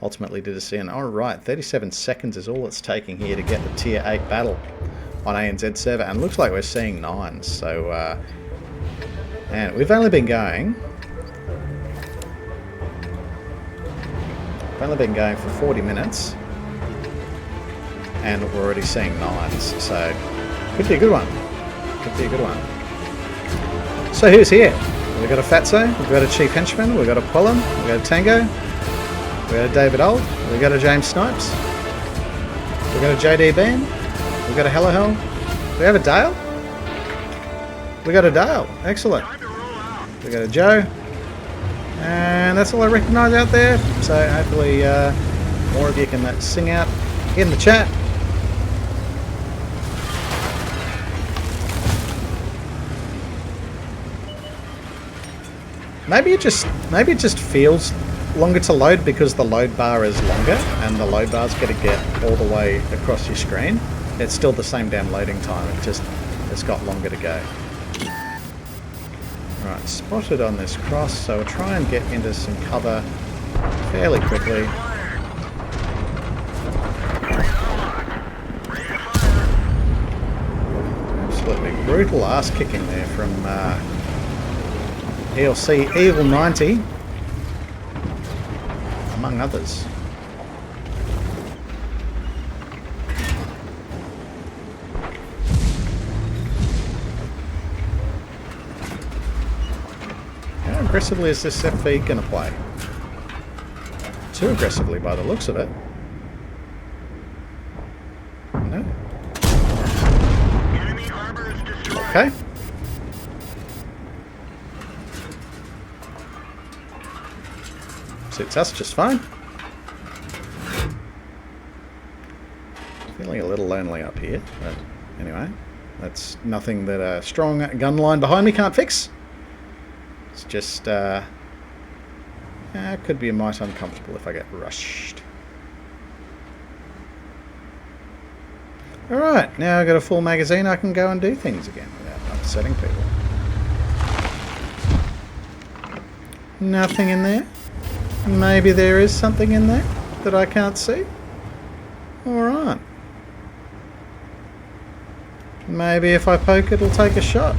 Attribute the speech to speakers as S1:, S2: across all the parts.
S1: ultimately did us in. Alright, 37 seconds is all it's taking here to get the tier 8 battle on ANZ server, and looks like we're seeing 9s, so and we've only been going for 40 minutes and we're already seeing 9s, so could be a good one. So who's here? We've got a Fatso, we've got a Chief Henchman, we've got a Quillen, we've got a Tango, we've got a David Old, we've got a James Snipes, we've got a JD Bean, we've got a Hello Hell, we have a Dale? We got a Dale, excellent. We got a Joe, and that's all I recognise out there, so hopefully more of you can sing out in the chat. Maybe it just feels longer to load because the load bar is longer and the load bar's going to get all the way across your screen. It's still the same damn loading time, it's got longer to go. Right, spotted on this cross, so we'll try and get into some cover fairly quickly. Absolutely brutal ass kicking there from ELC Evil 90, among others. How aggressively is this FV going to play? Too aggressively by the looks of it. No. Okay. Suits us just fine. Feeling a little lonely up here, but anyway, that's nothing that a strong gun line behind me can't fix. It's just, it could be a mite uncomfortable if I get rushed. Alright, now I've got a full magazine, I can go and do things again without upsetting people. Nothing in there. Maybe there is something in there that I can't see. Alright. Maybe if I poke it'll take a shot.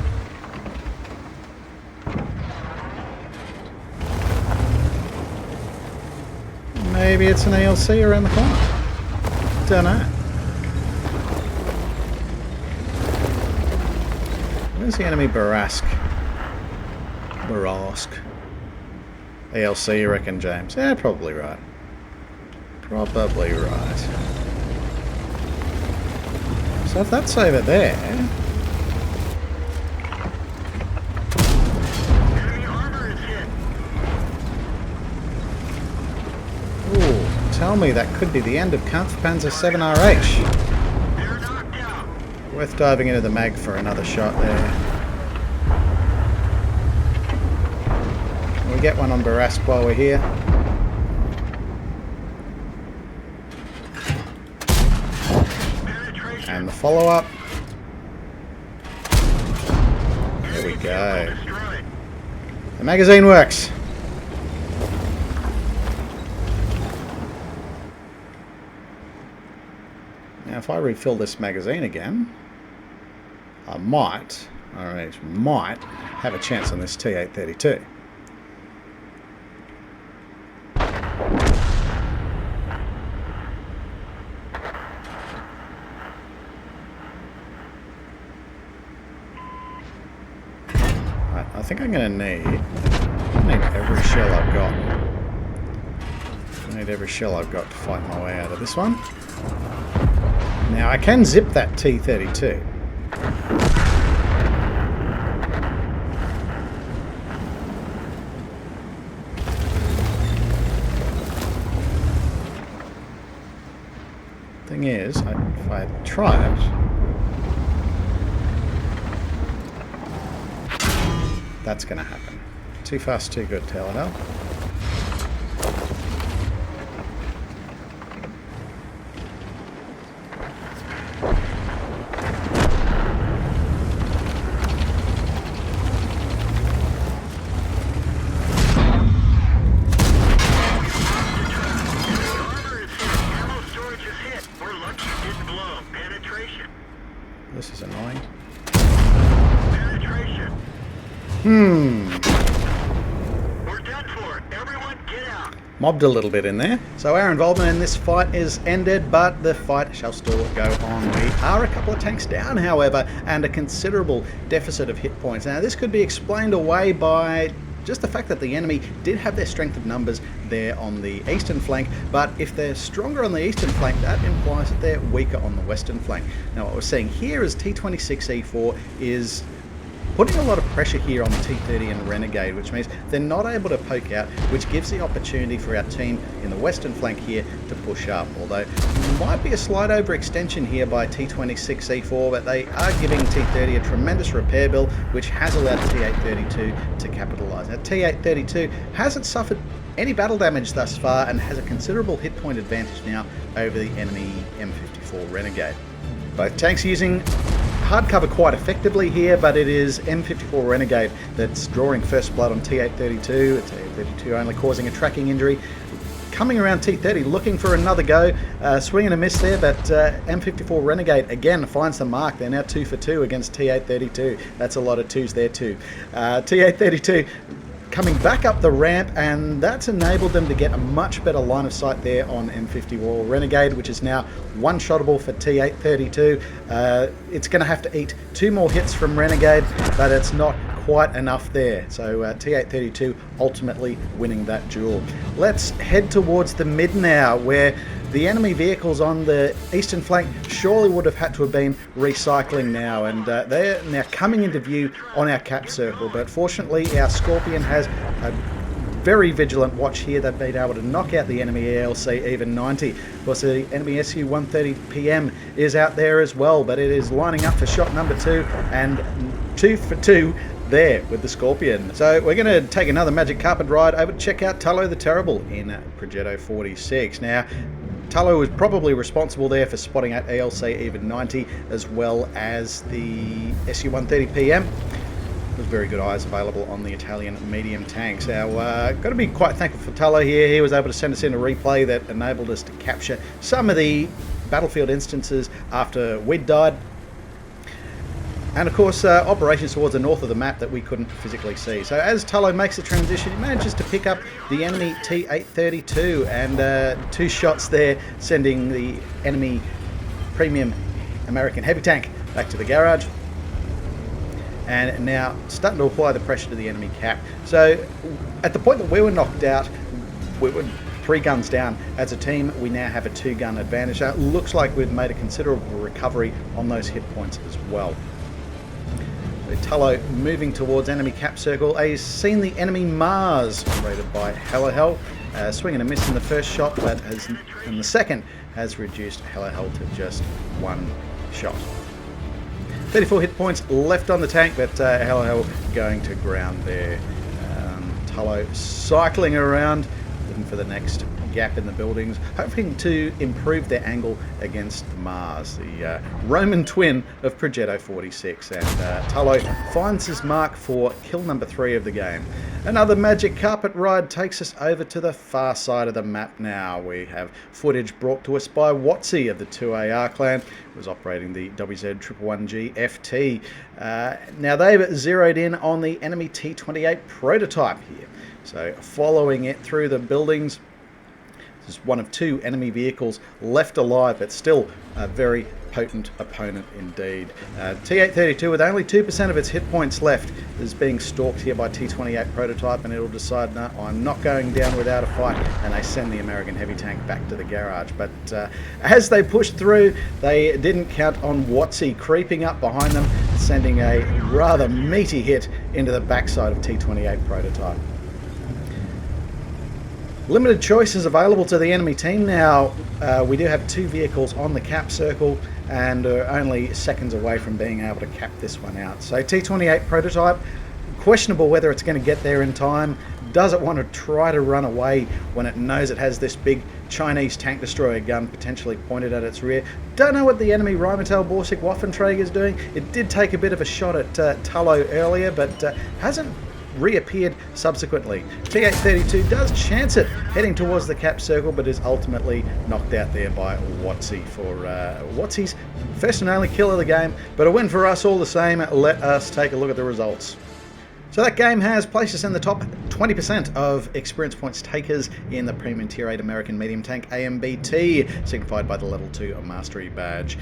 S1: Maybe it's an ELC around the corner. Don't know. Where's the enemy Barask? ELC, you reckon, James? Yeah, probably right. Probably right. So if that's over there... Ooh, tell me that could be the end of Countins 7RH. Worth diving into the mag for another shot there. We get one on Barask while we're here. And the follow-up. There we go. The magazine works. Now if I refill this magazine again, I might have a chance on this T832. I think I'm going to need every shell I've got. I need every shell I've got to fight my way out of this one. Now I can zip that T32. Thing is, if I try it, that's going to happen. Too fast, too good, Taylor. This is annoying.
S2: Penetration. We're done for. Everyone get out.
S1: Mobbed a little bit in there. So our involvement in this fight is ended, but the fight shall still go on. We are a couple of tanks down, however, and a considerable deficit of hit points. Now, this could be explained away by just the fact that the enemy did have their strength of numbers there on the eastern flank, but if they're stronger on the eastern flank, that implies that they're weaker on the western flank. Now, what we're seeing here is T26E4 is putting a lot of pressure here on the T30 and Renegade, which means they're not able to poke out, which gives the opportunity for our team in the western flank here to push up. Although might be a slight overextension here by T26E4, but they are giving T30 a tremendous repair bill, which has allowed T832 to capitalise. Now, T832 hasn't suffered any battle damage thus far and has a considerable hit point advantage now over the enemy M54 Renegade. Both tanks using hard cover quite effectively here, but it is M54 Renegade that's drawing first blood on T832. T832 only causing a tracking injury. Coming around T30 looking for another go, swing and a miss there, but M54 Renegade again finds the mark. They're now 2 for 2 against T832. That's a lot of twos there too. T832 coming back up the ramp, and that's enabled them to get a much better line of sight there on M54 Renegade, which is now one-shottable for T832. It's going to have to eat 2 more hits from Renegade, but it's not quite enough there. So T832 ultimately winning that duel. Let's head towards the mid now, where the enemy vehicles on the eastern flank surely would have had to have been recycling now, and they're now coming into view on our cap circle, but fortunately our Scorpion has a very vigilant watch here. They've been able to knock out the enemy ALC even 90. Of course, the enemy SU-130 PM is out there as well, but it is lining up for shot number 2, and 2 for 2 there with the Scorpion. So we're going to take another magic carpet ride over to check out Tullo the Terrible in Progetto 46. Now, Tullo was probably responsible there for spotting out ALC even 90 as well as the SU-130 PM. There's very good eyes available on the Italian medium tanks. Now, got to be quite thankful for Tullo here. He was able to send us in a replay that enabled us to capture some of the battlefield instances after we'd died. And of course, operations towards the north of the map that we couldn't physically see. So as Tullo makes the transition, he manages to pick up the enemy T832, and 2 shots there, sending the enemy premium American heavy tank back to the garage. And now starting to apply the pressure to the enemy cap. So at the point that we were knocked out, we were 3 guns down. As a team, we now have a 2-gun advantage. It looks like we've made a considerable recovery on those hit points as well. Tullo moving towards enemy cap circle. He's seen the enemy Mars raided by Hella Hell. Swing and a miss in the first shot, but in the second has reduced Hella Hell to just 1 shot. 34 hit points left on the tank, but Hella Hell going to ground there. Tullo cycling around, looking for the next gap in the buildings, hoping to improve their angle against Mars, the Roman twin of Progetto 46. And Tullo finds his mark for kill number 3 of the game. Another magic carpet ride takes us over to the far side of the map now. We have footage brought to us by Wattsy of the 2AR clan, who was operating the WZ111G FT. Now they've zeroed in on the enemy T28 prototype here. So following it through the buildings, this is one of 2 enemy vehicles left alive, but still a very potent opponent indeed. T832 with only 2% of its hit points left is being stalked here by T28 prototype, and it'll decide, no, I'm not going down without a fight, and they send the American heavy tank back to the garage. But as they pushed through, they didn't count on Wattsy creeping up behind them, sending a rather meaty hit into the backside of T28 prototype. Limited choices available to the enemy team now. We do have 2 vehicles on the cap circle, and are only seconds away from being able to cap this one out. So T28 prototype, questionable whether it's going to get there in time. Does it want to try to run away when it knows it has this big Chinese tank destroyer gun potentially pointed at its rear? Don't know what the enemy Rheinmetall Borsig Waffenträger is doing. It did take a bit of a shot at Tullo earlier, but hasn't reappeared subsequently. T832 does chance it, heading towards the cap circle, but is ultimately knocked out there by Wattsy for Wattsy's first and only kill of the game, but a win for us all the same. Let us take a look at the results. So that game has placed us in the top 20% of experience points takers in the Premium Tier 8 American Medium Tank AMBT, signified by the Level 2 Mastery Badge.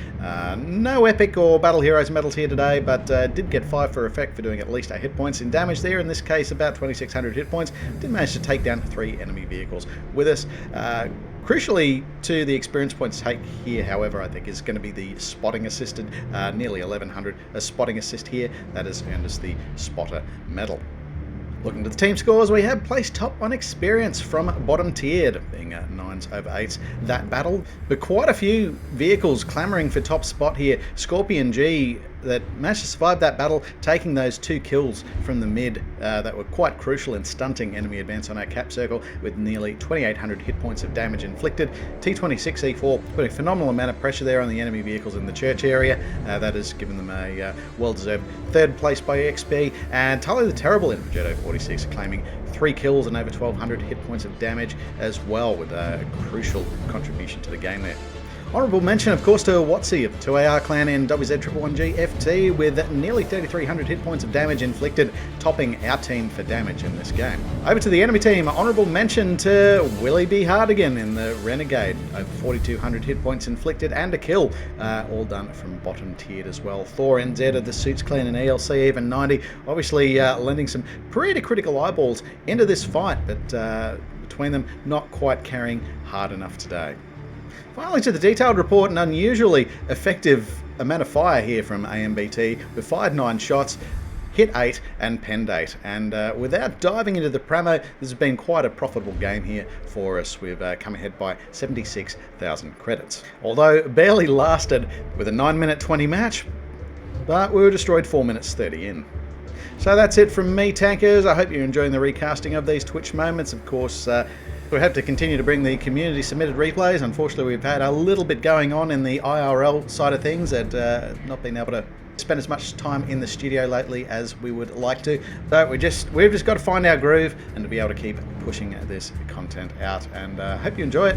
S1: No Epic or Battle Heroes medals here today, but did get 5 for effect for doing at least 8 hit points in damage there, in this case about 2600 hit points. Did manage to take down 3 enemy vehicles with us. Crucially to the experience points take here, however, I think is going to be the spotting assisted, nearly 1100 a spotting assist here. That has earned us the spotter medal. Looking to the team scores, we have placed top on experience from bottom tiered, being 9s over 8s that battle, but quite a few vehicles clamouring for top spot here. Scorpion G that managed to survive that battle, taking those 2 kills from the mid that were quite crucial in stunting enemy advance on our cap circle, with nearly 2800 hit points of damage inflicted. T26E4 put a phenomenal amount of pressure there on the enemy vehicles in the church area. That has given them a well-deserved 3rd place by XP, and Tully the Terrible in Progetto 46 claiming 3 kills and over 1200 hit points of damage as well, with a crucial contribution to the game there. Honourable mention, of course, to Wattsy, to AR Clan in WZ111G FT, with nearly 3300 hit points of damage inflicted, topping our team for damage in this game. Over to the enemy team, honourable mention to Willie B. Hardigan in the Renegade, over 4200 hit points inflicted and a kill, all done from bottom tiered as well. Thor NZ of the Suits Clan and ELC even 90, obviously lending some pretty critical eyeballs into this fight, but between them not quite carrying hard enough today. Finally to the detailed report, an unusually effective amount of fire here from AMBT. We fired 9 shots, hit 8 and penned 8, and without diving into the pramo, this has been quite a profitable game here for us. We've come ahead by 76,000 credits. Although barely lasted with a 9-minute 20 match, but we were destroyed 4 minutes 30 in. So that's it from me, tankers. I hope you're enjoying the recasting of these Twitch moments. Of course, we hope to continue to bring the community submitted replays. Unfortunately, we've had a little bit going on in the IRL side of things, and not been able to spend as much time in the studio lately as we would like to. So we've just got to find our groove and to be able to keep pushing this content out. And hope you enjoy it.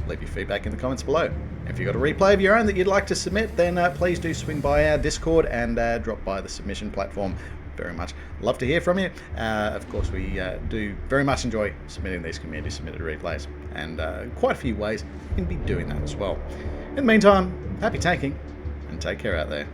S1: Leave your feedback in the comments below. If you've got a replay of your own that you'd like to submit, then please do swing by our Discord and drop by the submission platform. Very much love to hear from you. Of course, we do very much enjoy submitting these community submitted replays, and quite a few ways you can be doing that as well. In the meantime, happy tanking and take care out there.